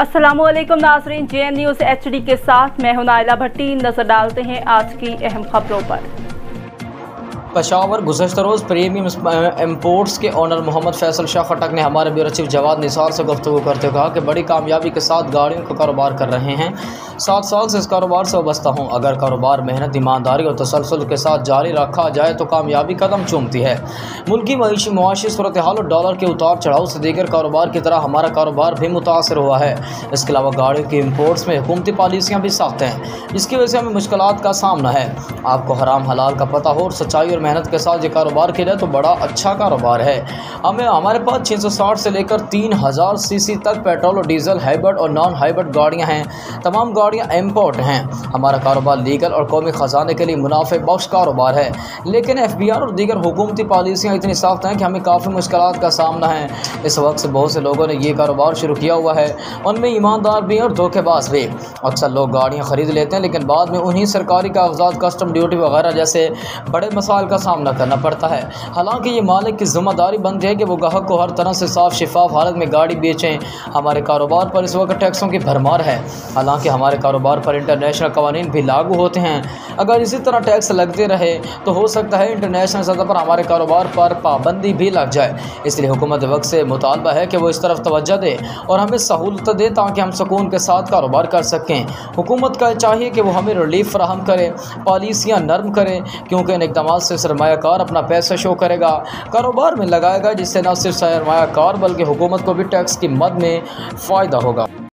अस्सलामुअलैकुम नाज़रीन, JN news HD के साथ मैं हूं नाइला भट्टी। नजर डालते हैं आज की अहम खबरों पर। पेशावर गुज़श्ता रोज़ प्रीमियम इम्पोर्ट्स के ओनर मोहम्मद फैसल शाह खटक ने हमारे ब्यूरो चीफ जवाद निसार से गुफ्तगू करते हुए कहा कि बड़ी कामयाबी के साथ गाड़ियों का कारोबार कर रहे हैं। 7 साल से इस कारोबार से वाबस्ता हूँ। अगर कारोबार मेहनत, ईमानदारी और तसलसल के साथ जारी रखा जाए तो कामयाबी कदम चूमती है। मुल्की मुआशी सूरत हाल और डॉलर के उतार चढ़ाव से दीगर कारोबार की तरह हमारा कारोबार भी मुतासर हुआ है। इसके अलावा गाड़ियों की इम्पोर्ट्स में हुकूमती पॉलिसियाँ भी सख्त हैं, जिसकी वजह से हमें मुश्किलात का सामना है। आपको हराम हलाल का पता हो और सच्चाई और मेहनत के साथ ये कारोबार किया जाए तो बड़ा अच्छा कारोबार है। हमारे पास 660 से लेकर 3000 सीसी तक पेट्रोल और डीजल, हाइब्रिड और नॉन हाइब्रिड गाड़ियां हैं। तमाम गाड़ियां इंपोर्ट हैं। हमारा कारोबार लीगल और कौमी ख़जाने के लिए मुनाफे बख्श कारोबार है, लेकिन FBR और दीगर हुकूमती पॉलिसियाँ इतनी सख्त हैं कि हमें काफ़ी मुश्किलात का सामना है। इस वक्त से बहुत से लोगों ने ये कारोबार शुरू किया हुआ है, उनमें ईमानदार भी और धोखेबाज भी। अक्सर लोग गाड़ियाँ ख़रीद लेते हैं, लेकिन बाद में उन्हीं सरकारी कागजात, कस्टम ड्यूटी वगैरह जैसे बड़े मसाइल का सामना करना पड़ता है। हालांकि ये मालिक की जिम्मेदारी बनती है कि वो ग्राहक को हर तरह से साफ शिफाफ हालत में गाड़ी बेचें। हमारे कारोबार पर इस वक्त टैक्सों की भरमार है, हालांकि हमारे कारोबार पर इंटरनेशनल कवानीन भी लागू होते हैं। अगर इसी तरह टैक्स लगते रहे तो हो सकता है इंटरनेशनल सतह पर हमारे कारोबार पर पाबंदी भी लग जाए। इसलिए हुकूमत वक्त से मुतालबा है कि वो इस तरफ तवज्जो दे और हमें सहूलत दे ताकि हम सुकून के साथ कारोबार कर सकें। हुकूमत का चाहिए कि वो हमें रिलीफ फराहम करे, पॉलिसियाँ नरम करें, क्योंकि इन इक़दाम से सरमायाकार अपना पैसा शो करेगा, कारोबार में लगाएगा, जिससे न सिर्फ सरमायाकार बल्कि हुकूमत को भी टैक्स की मद में फ़ायदा होगा।